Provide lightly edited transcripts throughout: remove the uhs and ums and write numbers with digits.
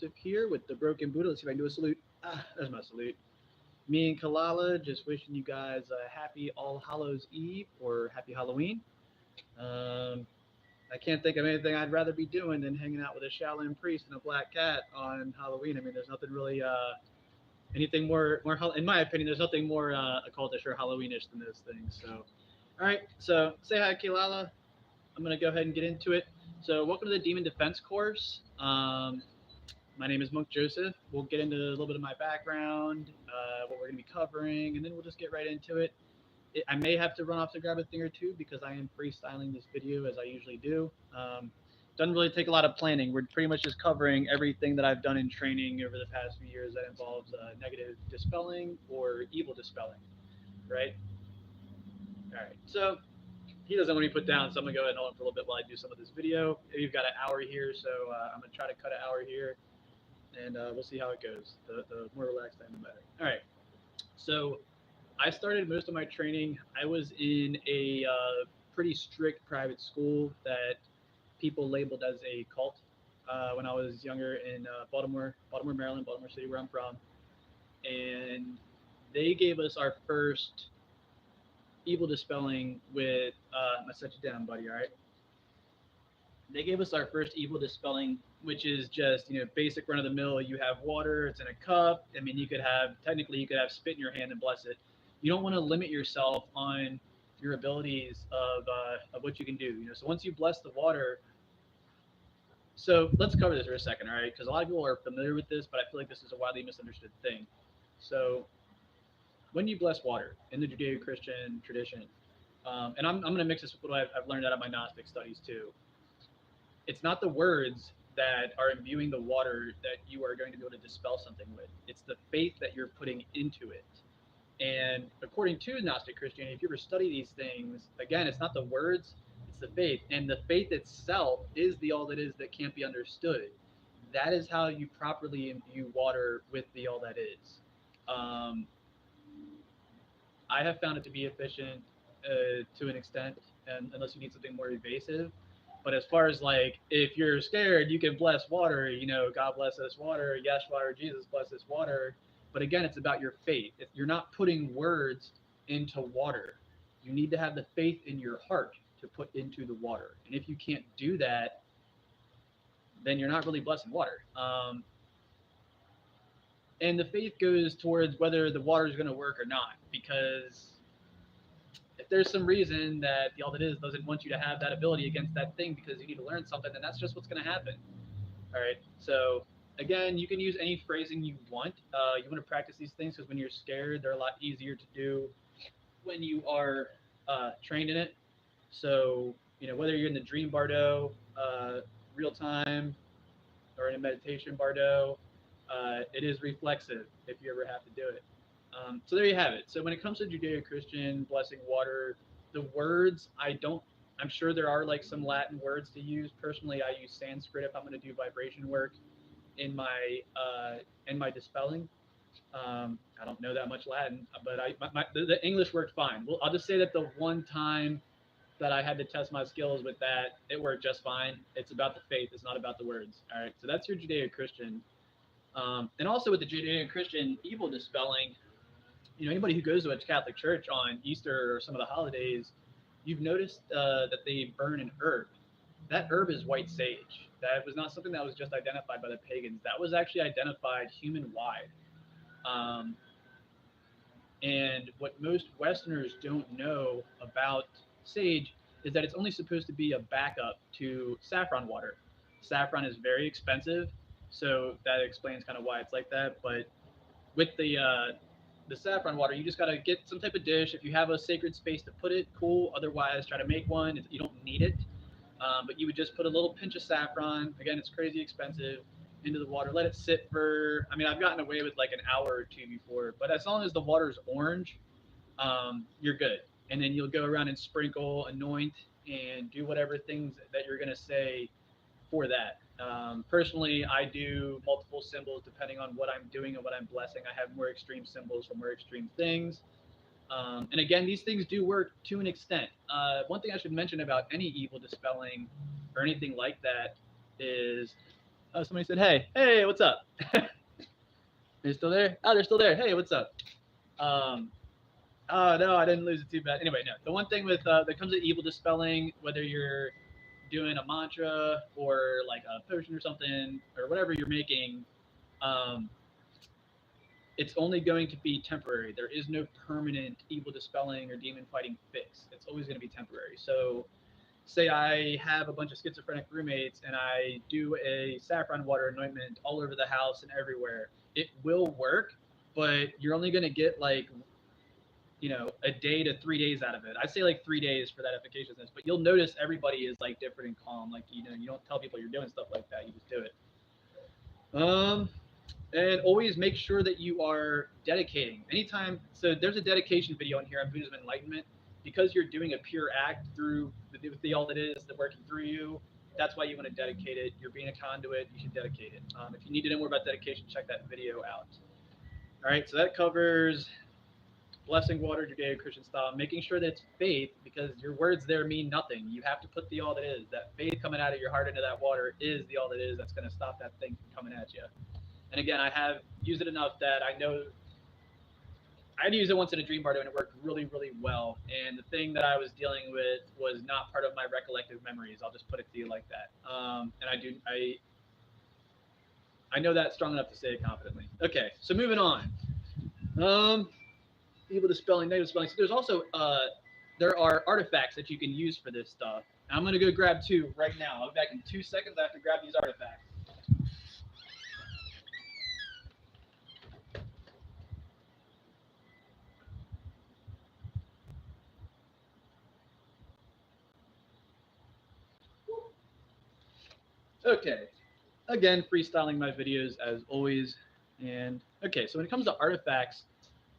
Joseph here with the Broken Buddha. Let's see if I can do a salute. Ah, there's my salute. Me and Kalala just wishing you guys a happy All Hallows Eve or happy Halloween. Um, I can't think of anything I'd rather be doing than hanging out with a Shaolin priest and a black cat on Halloween. I mean, there's nothing really anything more in my opinion. There's nothing more occultish or Halloweenish than those things. So, all right. So say hi, Kalala. I'm gonna go ahead and get into it. So, welcome to the Demon Defense course. My name is Monk Joseph. We'll get into a little bit of my background, what we're going to be covering, and then we'll just get right into it. I may have to run off to grab a thing or two because I am freestyling this video as I usually do. Doesn't really take a lot of planning. We're pretty much just covering everything that I've done in training over the past few years that involves negative dispelling or evil dispelling, right? All right. So he doesn't want me to put down, so I'm gonna go ahead and hold him for a little bit while I do some of this video. We've got an hour here, so I'm gonna try to cut an hour here, and we'll see how it goes. The more relaxed I am, the better. All right. So I started most of my training. I was in a pretty strict private school that people labeled as a cult when I was younger in Baltimore, Maryland, Baltimore City, where I'm from, and they gave us our first evil dispelling with. I'm gonna set you down, buddy. All right. They gave us our first evil dispelling, which is just basic run of the mill. You have water, it's in a cup. I mean, you could have spit in your hand and bless it. You don't want to limit yourself on your abilities of what you can do. So once you bless the water, so let's cover this for a second, all right? Because a lot of people are familiar with this, but I feel like this is a widely misunderstood thing. So when you bless water in the Judeo-Christian tradition, and I'm going to mix this with what I've learned out of my Gnostic studies too. It's not the words that are imbuing the water that you are going to be able to dispel something with. It's the faith that you're putting into it. And according to Gnostic Christianity, if you ever study these things, again, it's not the words, it's the faith. And the faith itself is the all that is that can't be understood. That is how you properly imbue water with the all that is. I have found it to be efficient to an extent, and unless you need something more evasive. But as far as like, if you're scared, you can bless water. God bless this water. Yeshua or Jesus bless this water. But again, it's about your faith. If you're not putting words into water, you need to have the faith in your heart to put into the water. And if you can't do that, then you're not really blessing water. And the faith goes towards whether the water is going to work or not, because if there's some reason that the all that is doesn't want you to have that ability against that thing because you need to learn something, then that's just what's going to happen. All right. So again, you can use any phrasing you want. You want to practice these things because when you're scared, they're a lot easier to do when you are trained in it. So whether you're in the dream bardo, real time, or in a meditation bardo, it is reflexive if you ever have to do it. So there you have it. So when it comes to Judeo-Christian blessing water, the words I'm sure there are like some Latin words to use. Personally, I use Sanskrit if I'm going to do vibration work in my dispelling. I don't know that much Latin, but the English worked fine. Well, I'll just say that the one time that I had to test my skills with that, it worked just fine. It's about the faith. It's not about the words. All right. So that's your Judeo-Christian. And also with the Judeo-Christian evil dispelling, anybody who goes to a Catholic church on Easter or some of the holidays, you've noticed that they burn an herb. That herb is white sage. That was not something that was just identified by the pagans. That was actually identified human-wide. And what most Westerners don't know about sage is that it's only supposed to be a backup to saffron water. Saffron is very expensive, so that explains kind of why it's like that. But with the saffron water, you just got to get some type of dish. If you have a sacred space to put it, cool. Otherwise, try to make one. You don't need it. But you would just put a little pinch of saffron. Again, it's crazy expensive. Into the water. Let it sit for, I've gotten away with like an hour or two before. But as long as the water is orange, you're good. And then you'll go around and sprinkle, anoint, and do whatever things that you're going to say for that. Personally, I do multiple symbols depending on what I'm doing and what I'm blessing. I have more extreme symbols for more extreme things. And again, these things do work to an extent. One thing I should mention about any evil dispelling or anything like that is Oh, somebody said, "Hey, hey, what's up?" They're still there. Oh, they're still there. Hey, what's up? Um, oh no, I didn't lose it too bad. Anyway, no. The one thing with that comes with evil dispelling, whether you're doing a mantra or like a potion or something or whatever you're making, um, it's only going to be temporary. There is no permanent evil dispelling or demon fighting fix. It's always going to be temporary. So, say I have a bunch of schizophrenic roommates and I do a saffron water anointment all over the house and everywhere. It will work, but you're only going to get like a day to 3 days out of it. I say like 3 days for that efficaciousness, but you'll notice everybody is like different and calm. Like you don't tell people you're doing stuff like that. You just do it. Um, and always make sure that you are dedicating. Anytime, so there's a dedication video in here on Buddhism Enlightenment. Because you're doing a pure act through the all that is, the working through you. That's why you want to dedicate it. You're being a conduit. You should dedicate it. If you need to know more about dedication, check that video out. All right, so that covers blessing water, Judeo-Christian style, making sure that it's faith, because your words there mean nothing. You have to put the all that is. That faith coming out of your heart into that water is the all that is. That's going to stop that thing from coming at you. And again, I have used it enough that I know I had to use it once in a dream party and it worked really, really well. And the thing that I was dealing with was not part of my recollective memories. I'll just put it to you like that. And I know that strong enough to say it confidently. Okay, so moving on. Evil dispelling, negative dispelling. So there's also there are artifacts that you can use for this stuff. And I'm gonna go grab two right now. I'll be back in 2 seconds. I have to grab these artifacts. Okay. Again, freestyling my videos as always. And okay, so when it comes to artifacts,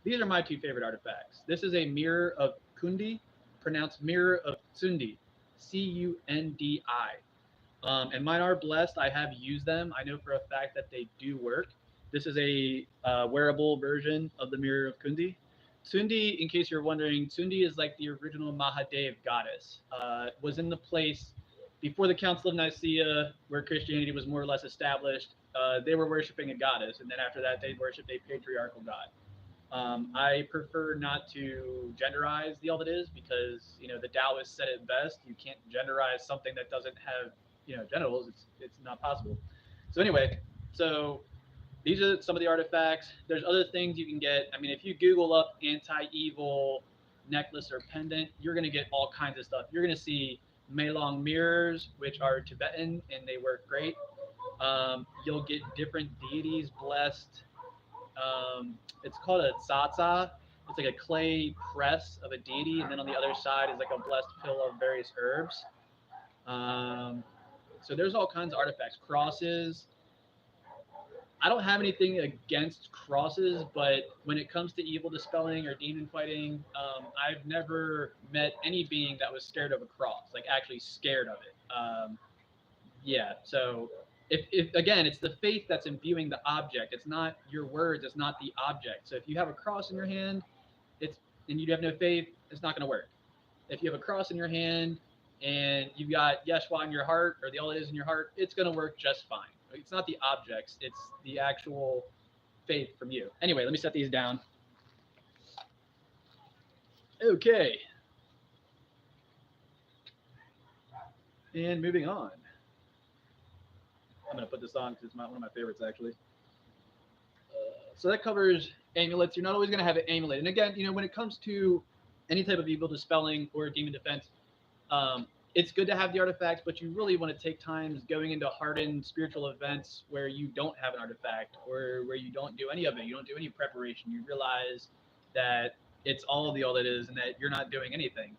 these are my two favorite artifacts. This is a mirror of Kundi, pronounced mirror of Tsundi, Cundi. And mine are blessed. I have used them. I know for a fact that they do work. This is a wearable version of the mirror of Kundi. Tsundi, in case you're wondering, Tsundi is like the original Mahadev goddess. Was in the place before the Council of Nicaea, where Christianity was more or less established. They were worshiping a goddess, and then after that, they worshipped a patriarchal god. I prefer not to genderize the all that is because the Taoists said it best. You can't genderize something that doesn't have genitals. It's not possible. So anyway, so these are some of the artifacts. There's other things you can get. I mean, if you Google up anti-evil necklace or pendant, you're gonna get all kinds of stuff. You're gonna see Melong mirrors, which are Tibetan and they work great. You'll get different deities blessed. It's called a tsatsa. It's like a clay press of a deity, and then on the other side is like a blessed pill of various herbs. So there's all kinds of artifacts, crosses. I don't have anything against crosses, but when it comes to evil dispelling or demon fighting, I've never met any being that was scared of a cross, like actually scared of it. Yeah, so if again, it's the faith that's imbuing the object. It's not your words. It's not the object. So if you have a cross in your hand, and you have no faith, it's not going to work. If you have a cross in your hand and you've got Yeshua in your heart, or the all it is in your heart, it's going to work just fine. It's not the objects. It's the actual faith from you. Anyway, let me set these down. Okay. And moving on. I'm going to put this on because it's one of my favorites, actually. So that covers amulets. You're not always going to have an amulet. And again, when it comes to any type of evil dispelling or demon defense, it's good to have the artifacts, but you really want to take times going into hardened spiritual events where you don't have an artifact or where you don't do any of it. You don't do any preparation. You realize that it's all that is and that you're not doing anything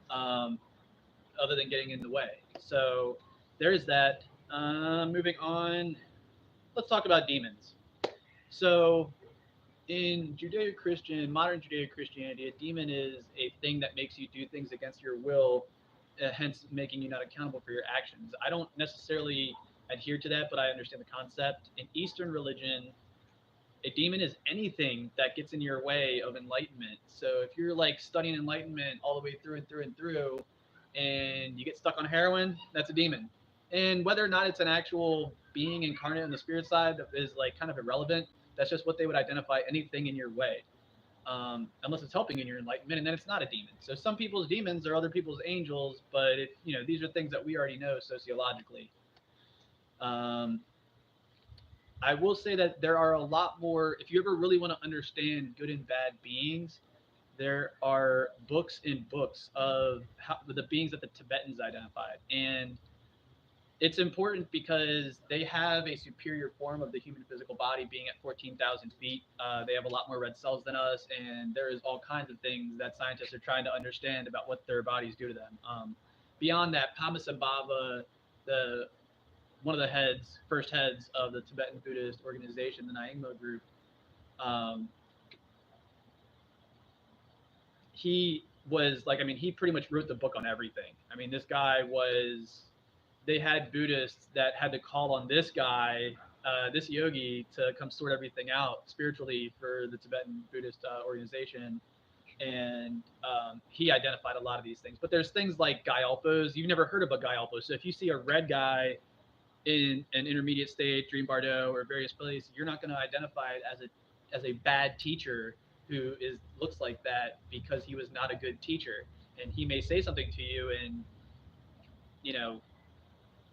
other than getting in the way. So there's that. Moving on, let's talk about demons. So in modern Judeo-Christianity, a demon is a thing that makes you do things against your will, hence making you not accountable for your actions. I don't necessarily adhere to that, but I understand the concept. In Eastern religion, a demon is anything that gets in your way of enlightenment. So if you're like studying enlightenment all the way through and through and through, and you get stuck on heroin, that's a demon. And whether or not it's an actual being incarnate on the spirit side is like kind of irrelevant. That's just what they would identify anything in your way, unless it's helping in your enlightenment, and then it's not a demon. So some people's demons are other people's angels, but if you know, these are things that we already know sociologically. Um, I will say that there are a lot more. If you ever really want to understand good and bad beings, there are books and books of how, the beings that the Tibetans identified, and it's important because they have a superior form of the human physical body, being at 14,000 feet. They have a lot more red cells than us, and there is all kinds of things that scientists are trying to understand about what their bodies do to them. Beyond that, Padmasambhava, the one of the first heads of the Tibetan Buddhist organization, the Nyingma group, um, he was like, I mean, he pretty much wrote the book on everything. I mean, this guy was, they had Buddhists that had to call on this guy, this yogi, to come sort everything out spiritually for the Tibetan Buddhist organization. And he identified a lot of these things. But there's things like Gyalpos. You've never heard of a Gyalpo. So if you see a red guy in an intermediate state, Dream Bardo, or various places, you're not going to identify it as a bad teacher who is looks like that because he was not a good teacher. And he may say something to you, and you know,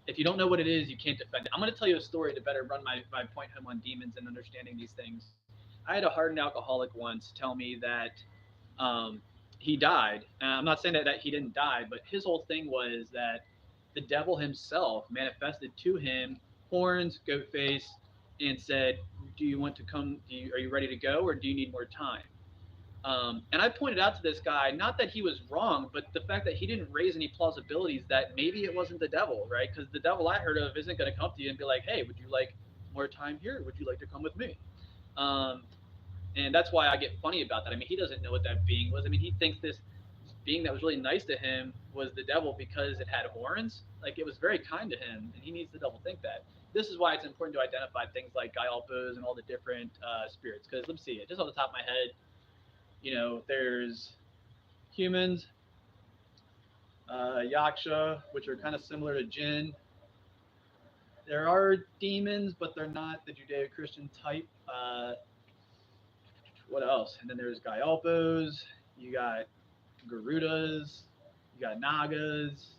if you don't know what it is, you can't defend it. I'm going to tell you a story to better run my point home on demons and understanding these things. I had a hardened alcoholic once tell me that um, he died. I'm not saying that he didn't die, but his whole thing was that the devil himself manifested to him horns, goat face, and said, "Do you want to come? Are you ready to go, or do you need more time?" And I pointed out to this guy, not that he was wrong, but the fact that he didn't raise any plausibilities that maybe it wasn't the devil, right? Because the devil I heard of isn't going to come to you and be like, "Hey, would you like more time here? Would you like to come with me?" Um, and that's why I get funny about that. I mean, he doesn't know what that being was. I mean, he thinks this being that was really nice to him was the devil because it had horns. Like, it was very kind to him, and he needs to double think that. This is why it's important to identify things like Gyalpos and all the different spirits. Because let's see, just on the top of my head, you know, there's humans, yaksha, which are kind of similar to jinn. There are demons, but they're not the Judeo-Christian type. What else? And then there's Gyalpos. You got Garudas. You got Nagas.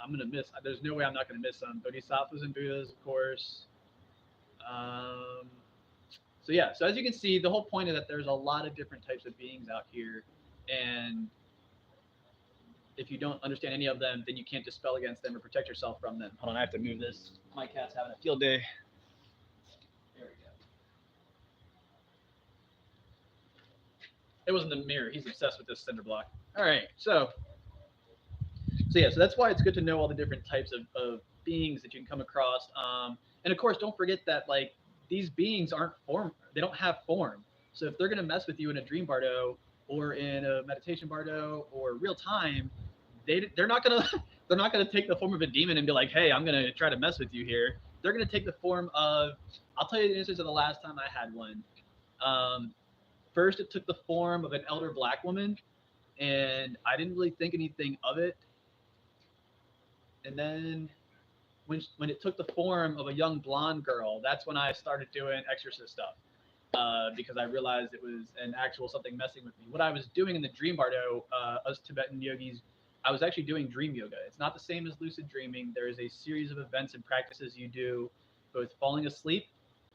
I'm gonna miss. There's no way I'm not gonna miss some Bodhisattvas and Buddhas, of course. Um, so yeah. So as you can see, the whole point is that there's a lot of different types of beings out here, and if you don't understand any of them, then you can't dispel against them or protect yourself from them. Hold on, I have to move this. My cat's having a field day. There we go. It wasn't the mirror. He's obsessed with this cinder block. All right, so yeah, so that's why it's good to know all the different types of beings that you can come across. And of course, don't forget that like these beings aren't form; they don't have form. So if they're gonna mess with you in a dream bardo or in a meditation bardo or real time, they're not gonna they're not gonna take the form of a demon and be like, hey, I'm gonna try to mess with you here. They're gonna take the form of. I'll tell you the instance of the last time I had one. Um, First, it took the form of an elder black woman, and I didn't really think anything of it. And then when it took the form of a young blonde girl, that's when I started doing exorcist stuff because I realized it was an actual something messing with me. What I was doing in the dream bardo, us Tibetan yogis, I was actually doing dream yoga. It's not the same as lucid dreaming. There is a series of events and practices you do, both falling asleep,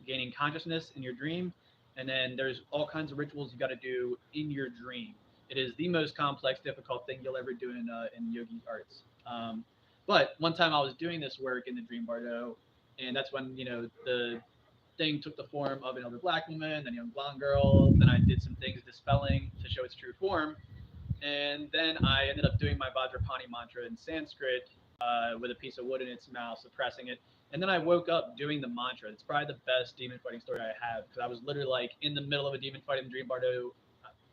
gaining consciousness in your dream, and then there's all kinds of rituals you got to do in your dream. It is the most complex, difficult thing you'll ever do in yogi arts. But one time I was doing this work in the Dream Bardo, and that's when the thing took the form of an older black woman, then a young blonde girl. Then I did some things dispelling to show its true form, and then I ended up doing my Vajrapani mantra in Sanskrit with a piece of wood in its mouth, suppressing it. And then I woke up doing the mantra. It's probably the best demon fighting story I have because I was literally like in the middle of a demon fight in Dream Bardo,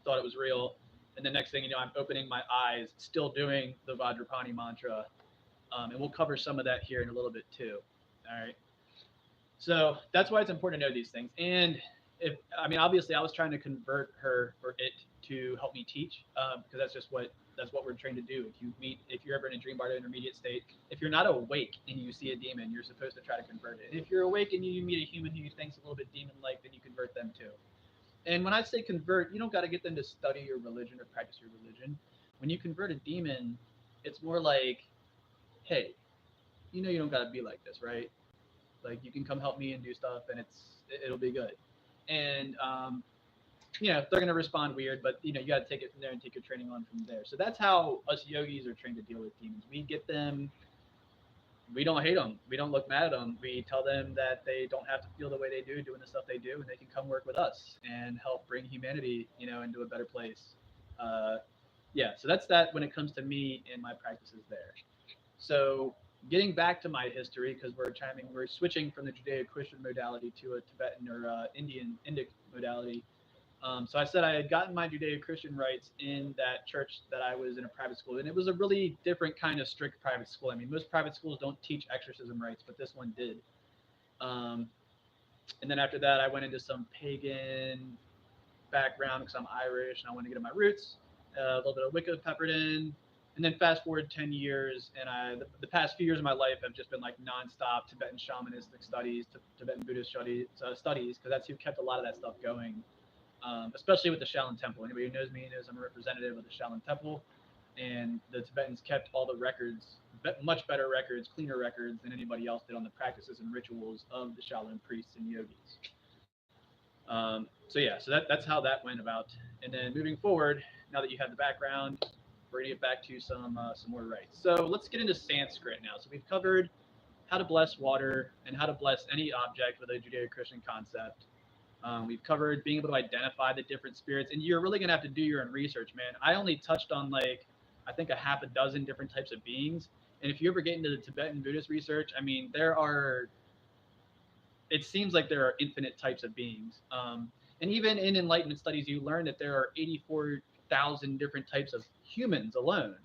thought it was real, and the next thing you know, I'm opening my eyes, still doing the Vajrapani mantra. And we'll cover some of that here in a little bit too. All right. So that's why it's important to know these things. And if I mean, obviously, I was trying to convert her or it to help me teach, because that's what we're trained to do. If you're ever in a dream body intermediate state, if you're not awake and you see a demon, you're supposed to try to convert it. And if you're awake and you meet a human who you think's a little bit demon-like, then you convert them too. And when I say convert, you don't got to get them to study your religion or practice your religion. When you convert a demon, it's more like, hey, you don't got to be like this, right? Like you can come help me and do stuff, and it'll be good. And they're gonna respond weird, but you got to take it from there and take your training on from there. So that's how us yogis are trained to deal with demons. We get them. We don't hate them. We don't look mad at them. We tell them that they don't have to feel the way they do doing the stuff they do, and they can come work with us and help bring humanity, into a better place. Uh, yeah. So that's that when it comes to me and my practices there. So getting back to my history, because we're switching from the Judeo-Christian modality to a Tibetan or Indic modality. So I said I had gotten my Judeo-Christian rights in that church that I was in a private school, and it was a really different kind of strict private school. I mean, most private schools don't teach exorcism rites, but this one did. Um, and then after that, I went into some pagan background because I'm Irish and I want to get at my roots. A little bit of Wicca peppered in, and then fast forward 10 years, and the past few years of my life have just been like nonstop Tibetan shamanistic studies, Tibetan Buddhist studies, because that's who kept a lot of that stuff going. Especially with the Shaolin Temple. Anybody who knows me knows I'm a representative of the Shaolin Temple, and the Tibetans kept all the records, much better records, cleaner records than anybody else did on the practices and rituals of the Shaolin priests and yogis. So that's how that went about. And then moving forward, now that you have the background, we're gonna get back to some more rites. So let's get into Sanskrit now. So we've covered how to bless water and how to bless any object with a Judeo-Christian concept. We've covered being able to identify the different spirits, and you're really gonna have to do your own research, man. I only touched on like I think a half a dozen different types of beings, and if you ever get into the Tibetan Buddhist research, I mean, it seems like there are infinite types of beings. And even in Enlightenment studies, you learn that there are 84,000 different types of humans alone.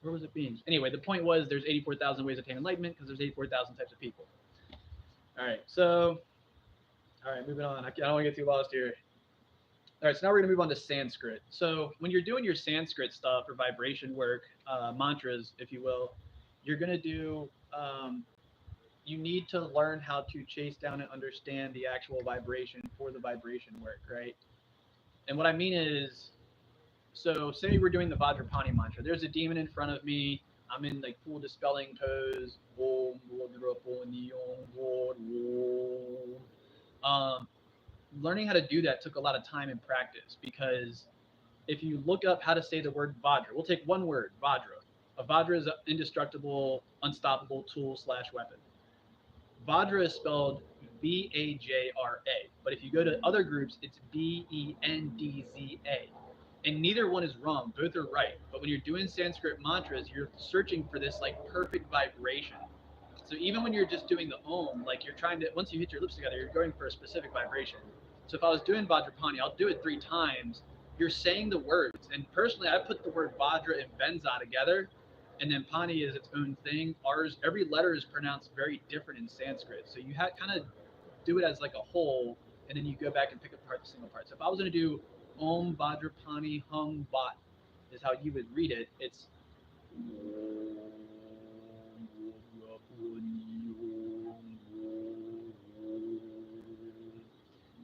Where was it beings? Anyway, the point was there's 84,000 ways to attain enlightenment because there's 84,000 types of people. All right, moving on. I don't want to get too lost here. All right, so now we're going to move on to Sanskrit. So when you're doing your Sanskrit stuff or vibration work, mantras, if you will, you're going to do you need to learn how to chase down and understand the actual vibration for the vibration work, right? And what I mean is, so say we're doing the Vajrapani mantra. There's a demon in front of me. I'm in like full dispelling pose. Learning how to do that took a lot of time and practice because if you look up how to say the word Vajra, we'll take one word, Vajra. A Vajra is an indestructible, unstoppable tool / weapon. Vajra is spelled Vajra, but if you go to other groups, it's Bendza. And neither one is wrong, both are right. But when you're doing Sanskrit mantras, you're searching for this like perfect vibration. So even when you're just doing the Om, like you're trying to, once you hit your lips together, you're going for a specific vibration. So if I was doing Vajrapani, I'll do it 3 times. You're saying the words. And personally, I put the word Vajra and Benza together, and then Pani is its own thing. Every letter is pronounced very different in Sanskrit. So you kind of do it as like a whole, and then you go back and pick apart the single parts. So if I was going to do Om Vajrapani Hum Bat, is how you would read it. It's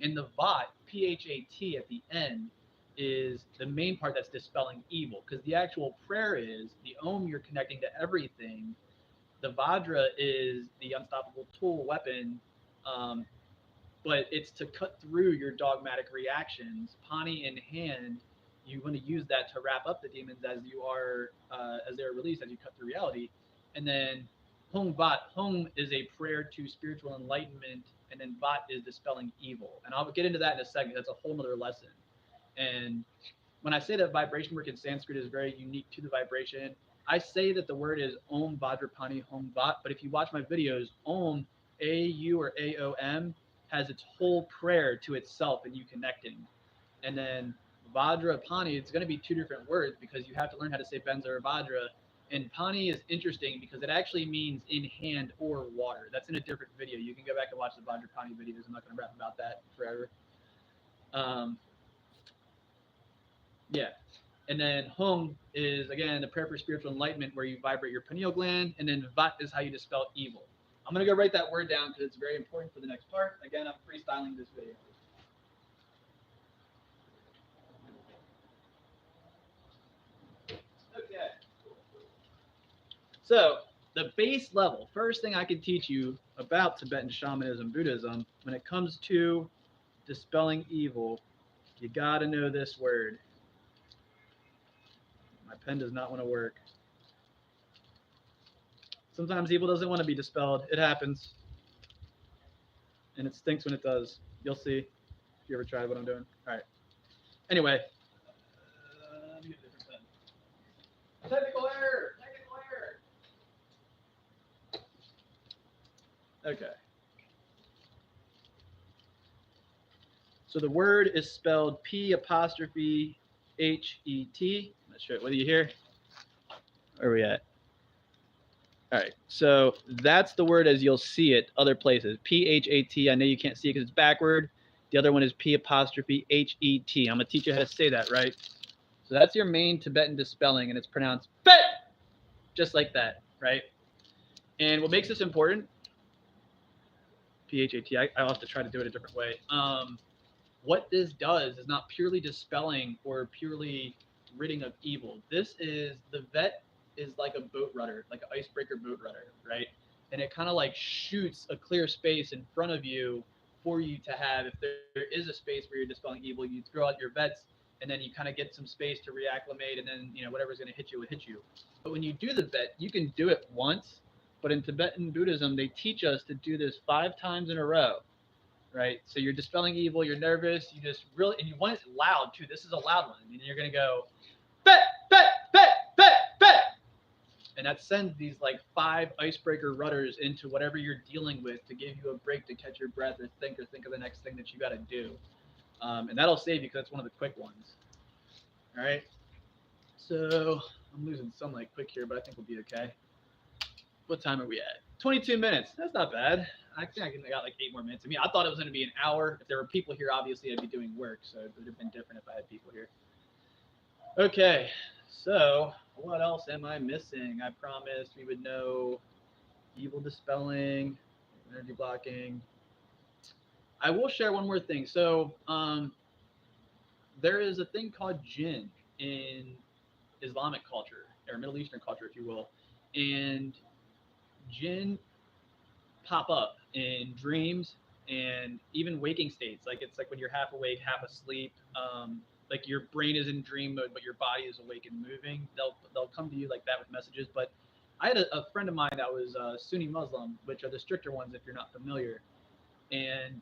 and the Vat, Phat at the end, is the main part that's dispelling evil. Because the actual prayer is the Om, you're connecting to everything. The Vajra is the unstoppable tool weapon, but it's to cut through your dogmatic reactions. Pani in hand, you want to use that to wrap up the demons as they're released, as you cut through reality. And then Hung Vat, Hung is a prayer to spiritual enlightenment, and then Vat is dispelling evil. And I'll get into that in a second. That's a whole nother lesson. And when I say that vibration work in Sanskrit is very unique to the vibration, I say that the word is Om Vajrapani Hum Vat, but if you watch my videos, Om, A-U or A-O-M, has its whole prayer to itself and you connecting. And then Vajrapani, it's going to be 2 different words because you have to learn how to say Benza or Vajra. And Pani is interesting because it actually means in hand or water. That's in a different video. You can go back and watch the Vajrapani videos. I'm not going to rap about that forever. Um, yeah. And then hum is again the prayer for spiritual enlightenment, where you vibrate your pineal gland, and then vat is how you dispel evil. I'm gonna go write that word down because it's very important for the next part. Again, I'm freestyling this video. Okay. So the base level, first thing I can teach you about Tibetan shamanism, Buddhism, when it comes to dispelling evil, you gotta know this word. My pen does not want to work. Sometimes evil doesn't want to be dispelled. It happens, and it stinks when it does. You'll see if you ever tried what I'm doing. All right. Anyway, let me get a different pen. Technical error. Technical error. Okay. So the word is spelled P apostrophe H-E-T. I'm not sure. What do you hear? Where are we at? All right. So that's the word as you'll see it other places. P-H-A-T. I know you can't see it because it's backward. The other one is P apostrophe H-E-T. I'm going to teach you how to say that, right? So that's your main Tibetan dispelling, and it's pronounced Phet, just like that, right? And what makes this important, P-H-A-T, I'll have to try to do it a different way. What this does is not purely dispelling or purely ridding of evil. This is, the vet is like a boat rudder, like an icebreaker boat rudder, right? And it kind of like shoots a clear space in front of you for you to have. If there is a space where you're dispelling evil, you throw out your vets, and then you kind of get some space to reacclimate, and then whatever's going to hit you will hit you. But when you do the vet, you can do it once. But in Tibetan Buddhism, they teach us to do this 5 times in a row, right? So you're dispelling evil, you're nervous, you just really, and you want it loud too. This is a loud one. And you're going to go, bet, bet, bet, bet, bet. And that sends these like 5 icebreaker rudders into whatever you're dealing with to give you a break to catch your breath or think of the next thing that you got to do. And that'll save you because it's one of the quick ones. All right. So I'm losing sunlight quick here, but I think we'll be okay. What time are we at? 22 minutes. That's not bad. I think I got like 8 more minutes. I mean, I thought it was going to be an hour. If there were people here, obviously I'd be doing work, so it would have been different if I had people here. Okay, so what else am I missing? I promised we would know evil dispelling, energy blocking. I will share one more thing. So there is a thing called Jinn in Islamic culture, or Middle Eastern culture, if you will, and Jinn pop up in dreams and even waking states. Like it's like when you're half awake, half asleep. Like your brain is in dream mode, but your body is awake and moving. They'll come to you like that with messages. But I had a friend of mine that was Sunni Muslim, which are the stricter ones if you're not familiar. And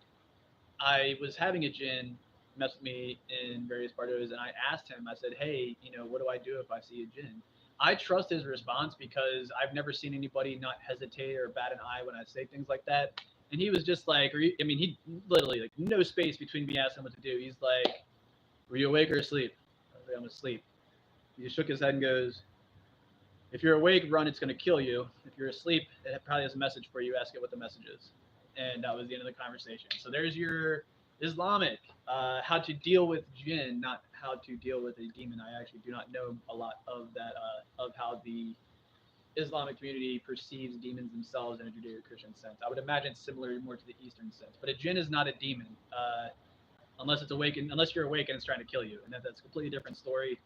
I was having a jinn mess with me in various parties, and I asked him. I said, "Hey, what do I do if I see a jinn?" I trust his response because I've never seen anybody not hesitate or bat an eye when I say things like that. And he was just like, he literally like no space between me asking him what to do. He's like, "Were you awake or asleep?" I was like, "I'm asleep." He shook his head and goes, "If you're awake, run. It's going to kill you. If you're asleep, it probably has a message for you. Ask it what the message is." And that was the end of the conversation. So there's your Islamic, how to deal with jinn, not how to deal with a demon. I actually do not know a lot of that, of how the Islamic community perceives demons themselves in a Judeo-Christian sense. I would imagine similar more to the Eastern sense. But a jinn is not a demon, unless you're awake and it's trying to kill you, and that's a completely different story.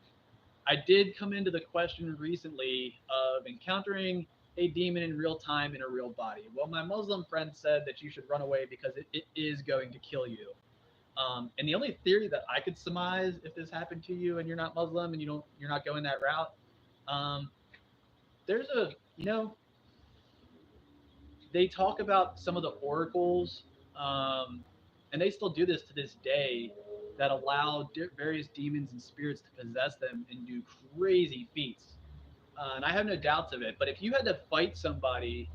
I did come into the question recently of encountering a demon in real time in a real body. Well, my Muslim friend said that you should run away because it is going to kill you. And the only theory that I could surmise, if this happened to you and you're not Muslim and you're not going that route, there's they talk about some of the oracles, and they still do this to this day, that allow various demons and spirits to possess them and do crazy feats. And I have no doubts of it. But if you had to fight somebody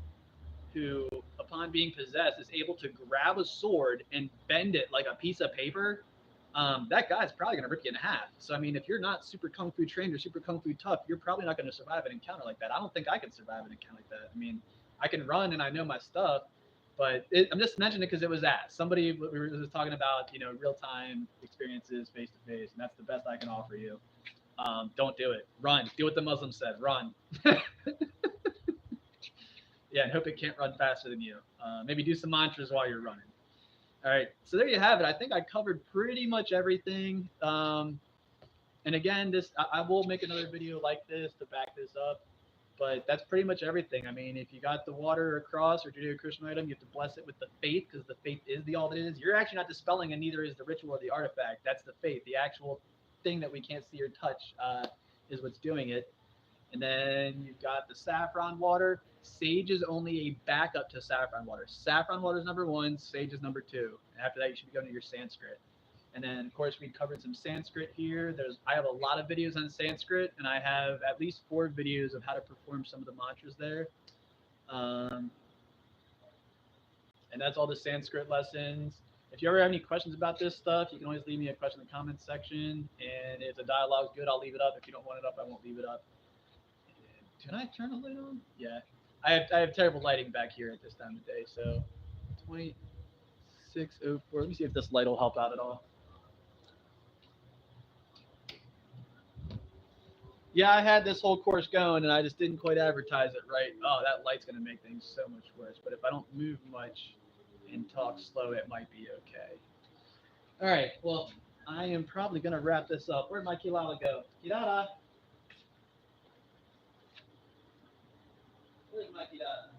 who, upon being possessed, is able to grab a sword and bend it like a piece of paper, that guy's probably going to rip you in half. So, I mean, if you're not super kung fu trained or super kung fu tough, you're probably not going to survive an encounter like that. I don't think I could survive an encounter like that. I mean, I can run and I know my stuff, But I'm just mentioning it because it was asked. Somebody was talking about, real time experiences face to face, and that's the best I can offer you. Don't do it. Run. Do what the Muslim said. Run. Yeah, and hope it can't run faster than you. Maybe do some mantras while you're running. All right, so there you have it. I think I covered pretty much everything. And again, I will make another video like this to back this up. But that's pretty much everything. I mean, if you got the water across or Judeo-Christian item, you have to bless it with the faith because the faith is the all that is. You're actually not dispelling, and neither is the ritual or the artifact. That's the faith. The actual thing that we can't see or touch is what's doing it. And then you've got the saffron water. Sage is only a backup to saffron water. Saffron water is number one. Sage is number two. After that, you should be going to your Sanskrit. And then, of course, we covered some Sanskrit here. I have a lot of videos on Sanskrit, and I have at least 4 videos of how to perform some of the mantras there. And that's all the Sanskrit lessons. If you ever have any questions about this stuff, you can always leave me a question in the comments section. And if the dialogue's good, I'll leave it up. If you don't want it up, I won't leave it up. Can I turn the light on? Yeah. I have terrible lighting back here at this time of day. So 2604. Let me see if this light will help out at all. Yeah, I had this whole course going, and I just didn't quite advertise it right. Oh, that light's going to make things so much worse. But if I don't move much and talk slow, it might be okay. All right, well, I am probably going to wrap this up. Where'd my Kilala go? Kilala! Where's my Kilala?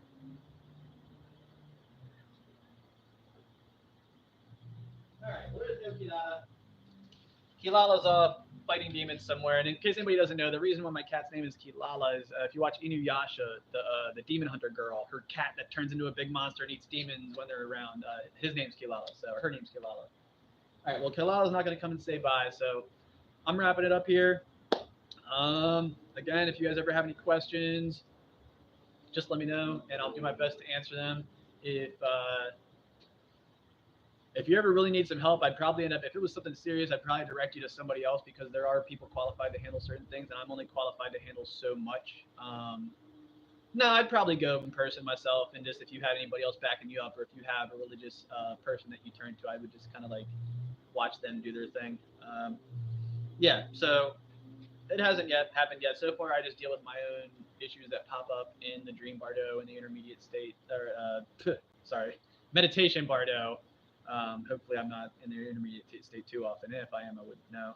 All right, where's no Kilala? Kilala's fighting demons somewhere. And in case anybody doesn't know, the reason why my cat's name is Kilala is if you watch Inuyasha, the demon hunter girl, her cat that turns into a big monster and eats demons when they're around, his name's Kilala, so her name's Kilala. All right, well, Kilala's not going to come and say bye, so I'm wrapping it up here. Again, if you guys ever have any questions, just let me know, and I'll do my best to answer them. If you ever really need some help, I'd probably end up, if it was something serious, I'd probably direct you to somebody else because there are people qualified to handle certain things, and I'm only qualified to handle so much. No, I'd probably go in person myself, and just if you had anybody else backing you up, or if you have a religious person that you turn to, I would just kind of like watch them do their thing. Yeah, so it hasn't yet happened yet. So far, I just deal with my own issues that pop up in the dream bardo and the intermediate state, or meditation bardo. Hopefully, I'm not in the intermediate state too often. If I am, I wouldn't know.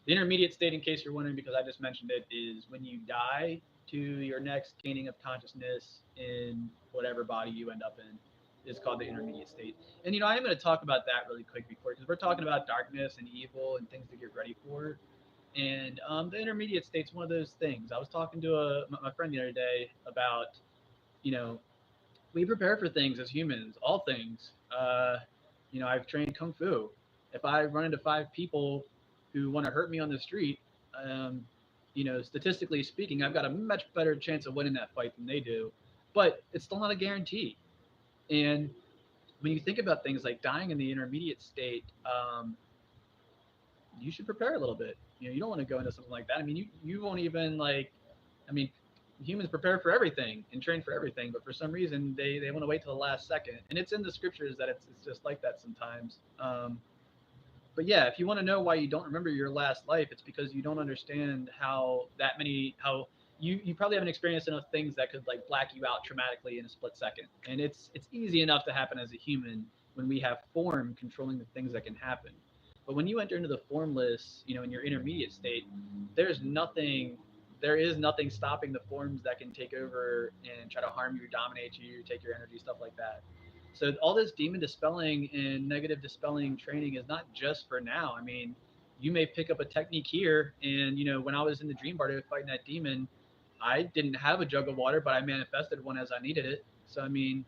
The intermediate state, in case you're wondering, because I just mentioned it, is when you die to your next gaining of consciousness in whatever body you end up in. Is called the intermediate state. And I am going to talk about that really quick before, because we're talking about darkness and evil and things to get ready for. And the intermediate state's one of those things. I was talking to my friend the other day about, we prepare for things as humans, all things. I've trained Kung Fu. If I run into 5 people who want to hurt me on the street, statistically speaking, I've got a much better chance of winning that fight than they do. But it's still not a guarantee. And when you think about things like dying in the intermediate state, you should prepare a little bit. You don't want to go into something like that. I mean, you won't even humans prepare for everything and train for everything, but for some reason they want to wait till the last second. And it's in the scriptures that it's just like that sometimes. But yeah, if you want to know why you don't remember your last life, it's because you don't understand how you probably haven't experienced enough things that could like black you out traumatically in a split second. And it's easy enough to happen as a human when we have form controlling the things that can happen. But when you enter into the formless, in your intermediate state, there is nothing stopping the forms that can take over and try to harm you, dominate you, take your energy, stuff like that. So all this demon dispelling and negative dispelling training is not just for now. I mean, you may pick up a technique here, and when I was in the dream bardo fighting that demon, I didn't have a jug of water, but I manifested one as I needed it. So I mean,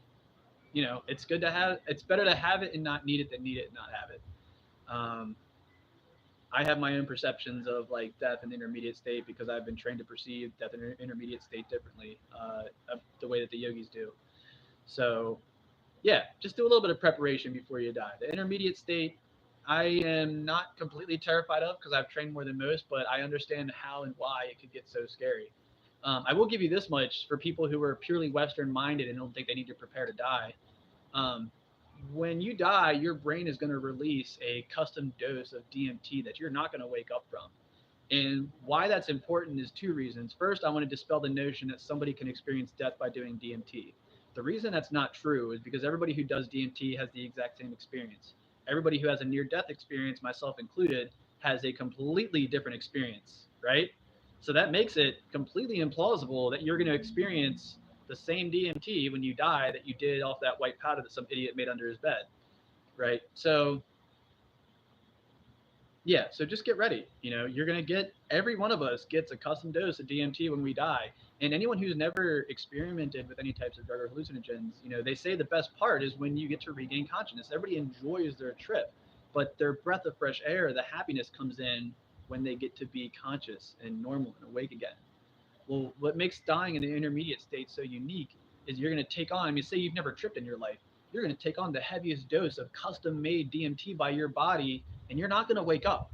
it's good to have. It's better to have it and not need it than need it and not have it. I have my own perceptions of like death and intermediate state because I've been trained to perceive death and intermediate state differently, the way that the yogis do. So yeah, just do a little bit of preparation before you die. The intermediate state, I am not completely terrified of because I've trained more than most, but I understand how and why it could get so scary. I will give you this much for people who are purely Western minded and don't think they need to prepare to die. When you die, your brain is going to release a custom dose of DMT that you're not going to wake up from. And why that's important is two reasons. First, I want to dispel the notion that somebody can experience death by doing DMT. The reason that's not true is because everybody who does DMT has the exact same experience. Everybody who has a near death experience, myself included, has a completely different experience, right? So that makes it completely implausible that you're going to experience the same DMT when you die that you did off that white powder that some idiot made under his bed, right? So yeah, so just get ready. You're going to get, every one of us gets a custom dose of DMT when we die. And anyone who's never experimented with any types of drug or hallucinogens, they say the best part is when you get to regain consciousness. Everybody enjoys their trip, but their breath of fresh air, the happiness comes in when they get to be conscious and normal and awake again. Well, what makes dying in the intermediate state so unique is you're going to take on, I mean, say you've never tripped in your life, you're going to take on the heaviest dose of custom made DMT by your body, and you're not going to wake up.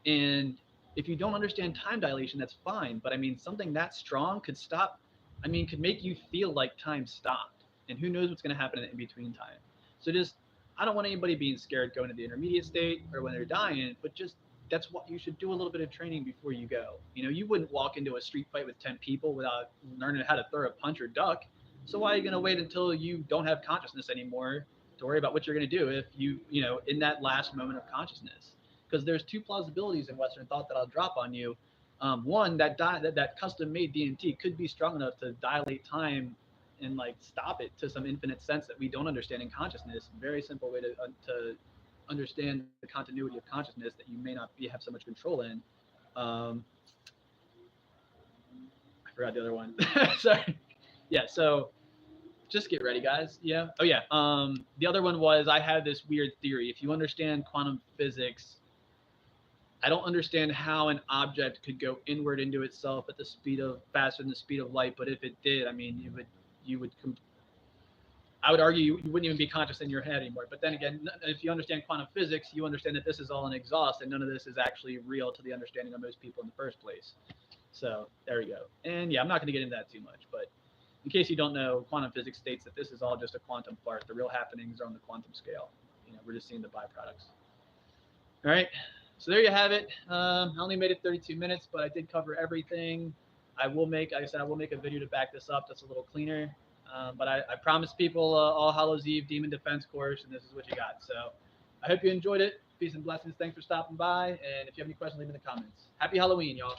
And if you don't understand time dilation, that's fine. But I mean, something that strong could stop, I mean, could make you feel like time stopped. And who knows what's going to happen in the in between time. So just, I don't want anybody being scared going to the intermediate state or when they're dying, but just that's what you should do, a little bit of training before you go. You wouldn't walk into a street fight with 10 people without learning how to throw a punch or duck. So why are you going to wait until you don't have consciousness anymore to worry about what you're going to do if in that last moment of consciousness? Because there's two plausibilities in Western thought that I'll drop on you. One, that custom-made DMT could be strong enough to dilate time and like stop it to some infinite sense that we don't understand in consciousness. Very simple way to understand the continuity of consciousness that you may not have so much control in. I forgot the other one. Sorry. Yeah. So just get ready, guys. Yeah. Oh yeah. The other one was, I had this weird theory. If you understand quantum physics, I don't understand how an object could go inward into itself at the speed of faster than the speed of light. But if it did, I mean, I would argue you wouldn't even be conscious in your head anymore. But then again, if you understand quantum physics, you understand that this is all an exhaust, and none of this is actually real to the understanding of most people in the first place. So there we go. And yeah, I'm not going to get into that too much, but in case you don't know, quantum physics states that this is all just a quantum fart. The real happenings are on the quantum scale. We're just seeing the byproducts. All right. So there you have it. I only made it 32 minutes, but I did cover everything. I will make a video to back this up that's a little cleaner. But I promised people All Hallows Eve Demon Defense course, and this is what you got. So I hope you enjoyed it. Peace and blessings. Thanks for stopping by. And if you have any questions, leave them in the comments. Happy Halloween, y'all.